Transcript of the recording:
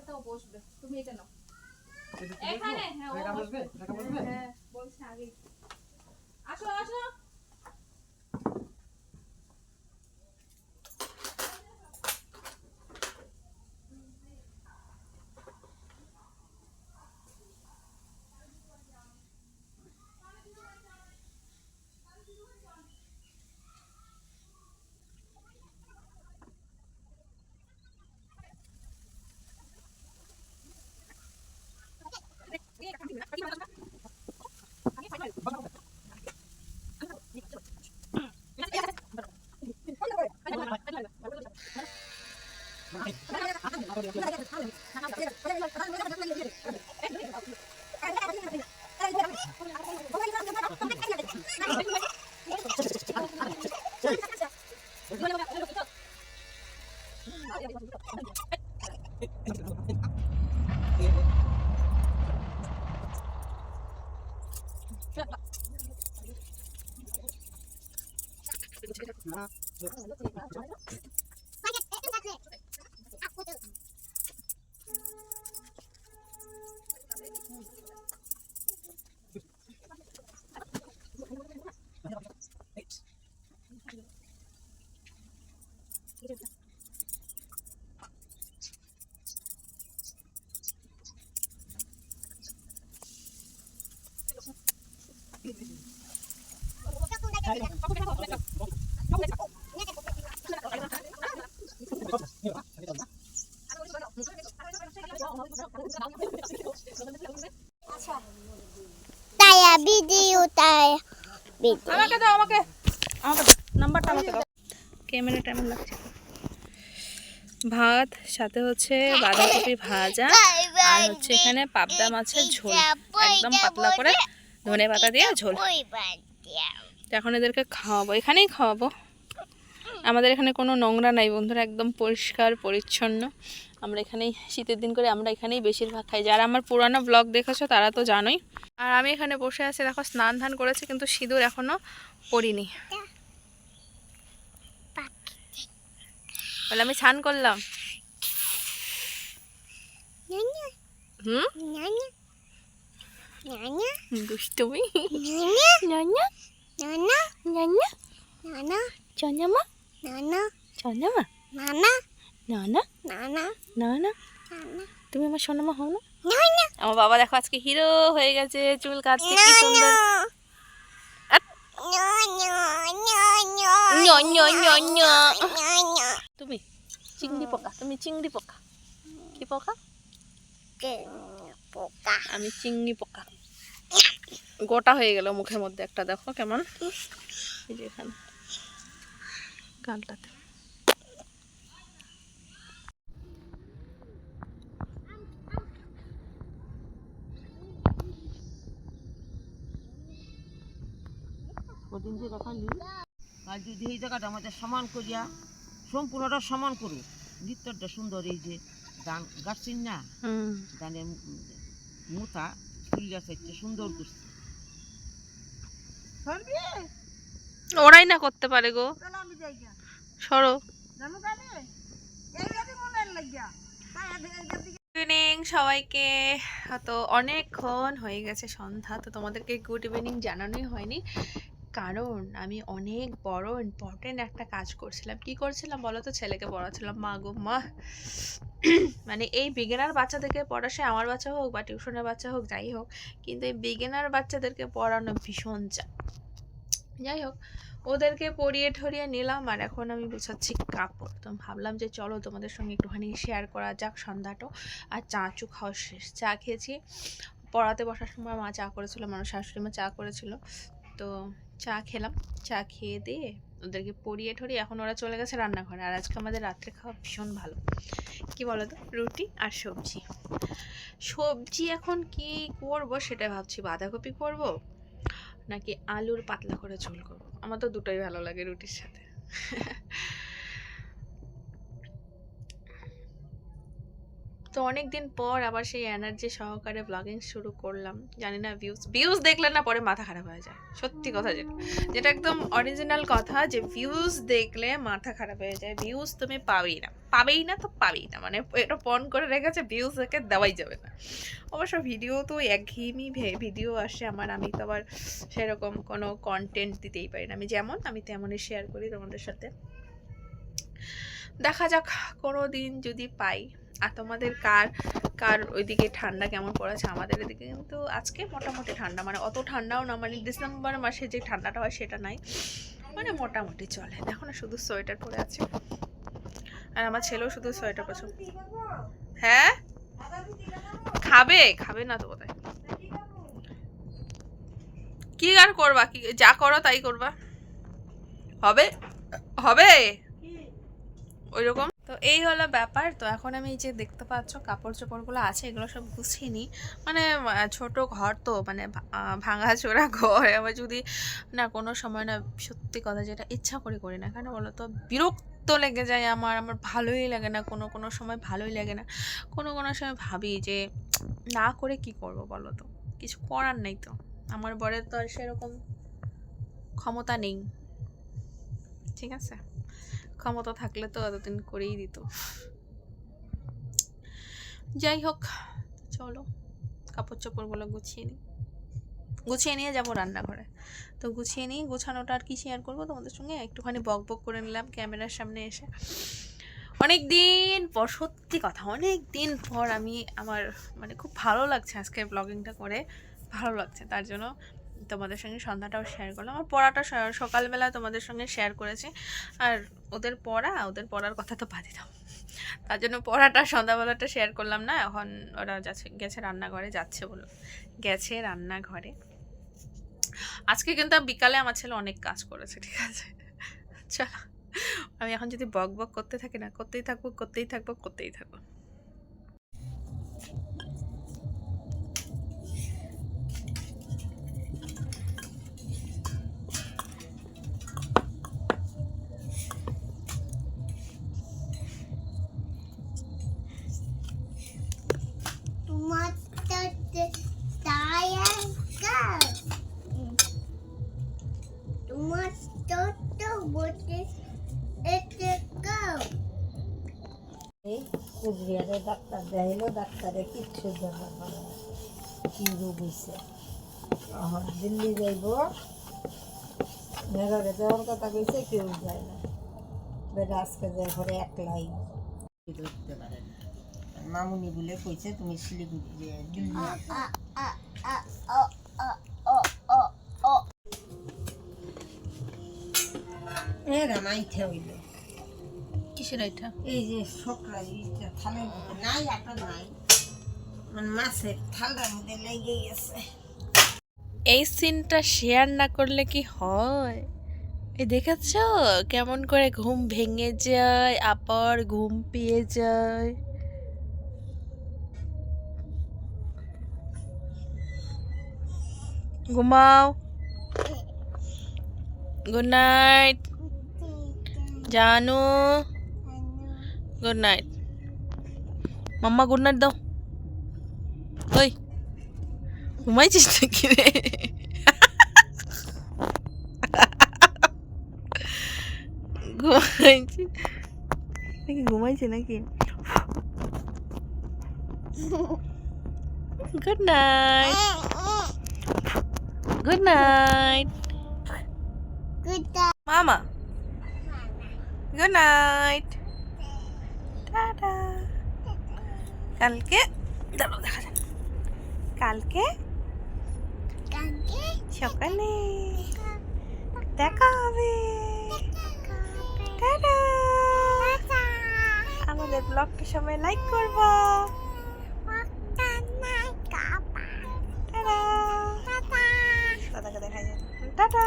তো বসবে, তুমি এটা নাও এখানে। হ্যাঁ ও বসবে, হ্যাঁ বলছে আগে। আসো আসো। আমাকে দাও, আমাকে নাম্বারটা আমাকে দাও। ক্যামেরাটা এমন লাগছে। ভাত সাথে হচ্ছে বাঁধাকপি ভাজা আর হচ্ছে এখানে পাবদা মাছের ঝোল, একদম পাতলা করে ধনে পাতা দিয়ে ঝোল। এখন এদেরকে খাওয়াবো, এখানেই খাওয়াবো। আমাদের এখানে কোনো নোংরা নাই বন্ধুরা, একদম পরিষ্কার পরিচ্ছন্ন। আমরা এখানেই শীতের দিন করে আমরা এখানেই বেশিরভাগ খাই। যারা আমার পুরানো ব্লগ দেখেছো তারা তো জানোই। আর আমি এখানে বসে আছি, দেখো স্নান ধান করেছি কিন্তু সিঁদুর এখনো পরিনি। বলে আমি স্নান করলাম। দুষ্টুমি। তুমি আমার সোনামা হও না? আমার বাবা দেখো আজকে হিরো হয়ে গেছে, চুল কাটছে কি সুন্দর। তুমি চিংড়ি পোকা, তুমি চিংড়ি পোকা। কি পোকা? আমি চিংড়ি পোকা। গোটা হয়ে গেল মুখের মধ্যে একটা, দেখো কেমন। এই যে এখানে গালটাতে। কদিন যে দেখালি কাল যদি এই জায়গাটা আমাদের সমান করিয়া সম্পূর্ণটা সমান করুক, ভিতরটা সুন্দর। এই যে ধান গাছছেন না, ধানের মোটা ফুল গাছ একটা সুন্দর করছে। ওরাই না করতে পারে গো, সরো। ইভিনিং সবাইকে। তো অনেকক্ষণ হয়ে গেছে সন্ধ্যা, তো তোমাদেরকে গুড ইভিনিং জানানোই হয়নি, কারণ আমি অনেক বড় ইম্পর্টেন্ট একটা কাজ করছিলাম। কি করছিলাম বলো তো? ছেলেকে পড়াচ্ছিলাম। মা গো মা, মানে এই বিগিনার বাচ্চাদেরকে পড়া, সে আমার বাচ্চা হোক বা টিউশনের বাচ্চা হোক যাই হোক, কিন্তু এই বিগিনার বাচ্চাদেরকে পড়ানো ভীষণ চাপ। যাই হোক, ওদেরকে পড়িয়ে ঠরিয়ে নিলাম আর এখন আমি গুছাচ্ছি কাপড়। তো ভাবলাম যে চলো তোমাদের সঙ্গে একটুখানি শেয়ার করা যাক সন্ধ্যাটা। আর চা চু খাওয়া শেষ, চা খেয়েছি। পড়াতে বসার সময় মা চা করেছিল, আমার শাশুড়ি মা চা করেছিল, তো চা খেলাম। চা খেয়ে দিয়ে ওদেরকে পড়িয়ে ঠরিয়ে এখন ওরা চলে গেছে রান্নাঘরে। আর আজকে আমাদের রাত্রে খাওয়া ভীষণ ভালো, কি বলো তো, রুটি আর সবজি। সবজি এখন কি করব সেটা ভাবছি, বাঁধাকপি করব নাকি আলুর পাতলা করে ঝোল করব। আমার তো দুটোই ভালো লাগে রুটির সাথে। তো অনেক দিন পর আবার সেই এনার্জি সহকারে ব্লগিং শুরু করলাম। জানি না ভিউজ দেখলে না পরে মাথা খারাপ হয়ে যায়, সত্যি কথা যেটা একদম অরিজিনাল কথা, যে ভিউজ দেখলে মাথা খারাপ হয়ে যায়। ভিউজ তুমি পাবেই না। পাবেই না তো পাবেই না, মানে এটা পন করে রেখেছে, ভিউজ একে দেওয়াই যাবে না। অবশ্য ভিডিও তো একঘেয়েমি ভিডিও আসে আমার, আমি তো আবার সেরকম কোনো কন্টেন্ট দিতেই পারি না, আমি যেমন আমি তেমনই শেয়ার করি তোমাদের সাথে। দেখা যাক কোনো দিন যদি পাই। আর তোমাদের কার কার ওইদিকে ঠান্ডা কেমন পড়েছে? আমাদের এদিকে কিন্তু আজকে মোটামুটি ঠান্ডা, মানে অত ঠান্ডাও না, মানে ডিসেম্বর মাসে যে ঠান্ডাটা হয় সেটা নাই, মানে মোটামুটি চলে। দেখো না, শুধু সোয়েটার পরে আছে, আর আমার ছেলেও শুধু সোয়েটার পছন্দ। হ্যাঁ খাবে, খাবে না তো বোধহয়। কি আর করবা, কি যা করো তাই করবা, হবে হবে ওইরকম। তো এই হলো ব্যাপার। তো এখন আমি এই যে দেখতে পাচ্ছ কাপড় চোপড়গুলো আছে, এগুলো সব গুছিয়ে নিই। মানে ছোট ঘর তো, মানে ভাঙাচোরা ঘর, আবার যদি না কোনো সময় না, সত্যি কথা যেটা ইচ্ছা করে করি না, কেন বলো তো, বিরক্ত লেগে যায় আমার, আমার ভালোই লাগে না, কোনো কোনো সময় ভালোই লাগে না, কোনো কোনো সময় ভাবি যে না করে কি করব বলো তো, কিছু করার নেই তো, আমার বরের তো আর সেরকম ক্ষমতা নেই, ঠিক আছে, ক্ষমতা থাকলে তো এতদিন করেই দিত। যাই হোক, চলো কাপড় চোপড়গুলো গুছিয়ে নিয়ে যাবো রান্নাঘরে। তো গুছিয়ে নিই, গোছানোটা আর কি শেয়ার করবো তোমাদের সঙ্গে, একটুখানি বক বক করে নিলাম ক্যামেরার সামনে এসে। অনেক দিন পর, সত্যি কথা অনেক দিন পর আমি আমার মানে খুব ভালো লাগছে আজকে ব্লগিংটা করে, ভালো লাগছে, তার জন্য তোমাদের সঙ্গে সন্ধ্যাটাও শেয়ার করলাম। আমার পড়াটা সকালবেলা তোমাদের সঙ্গে শেয়ার করেছি, আর ওদের পড়ার কথা তো বাদই দাও, তার জন্য পড়াটা সন্ধ্যাবেলাটা শেয়ার করলাম না। এখন ওরা গেছে রান্নাঘরে, গেছে রান্নাঘরে। আজকে কিন্তু বিকালে আমার ছেলে অনেক কাজ করেছে, ঠিক আছে। চলো, আমি এখন যদি বক বক করতে থাকি না, করতেই থাকবো। কুচবিহারে ডাক্তার দেখাইলো, ডাক্তারে কিচ্ছু জানা না কি রোগ হয়েছে। এখন দিল্লি যাইব, মেঘারে যাওয়ার কথা কইছে, কেউ যায় না, বেটা আজকে যাই পরে একলাই ধরতে পারে না। মামুনি বলে কইছে তুমি শিলিগুড়ি যে দিল্লি এরা মাইঠা হইল। কিসের এটা? এই যে শোকরা থালের মধ্যে নাই, একটা নাই, মানে মাছের থালটার মধ্যে লেগে গেছে। এই সিনটা শেয়ার না করলে কি হয়? এই দেখেছ কেমন করে ঘুম ভেঙে যায়, আবার ঘুম পেয়ে যায়। ঘুমাও, গুড নাইট জানু, গুড নাইট। মাম্মা গুড নাইট দাও। ওই ঘুমাইছিস নাকি রে? ঘুমাইছে নাকি? গুড নাইট, গুড নাইট মামা, গুড নাইট, টাটা। কালকে দাঁড়াও দেখা যাক, কালকে সকালে দেখা হবে। টাটা। আমাদের ব্লগটা সবাই লাইক করবা। টাটা। দাদাকে দেখা যায়। টাটা।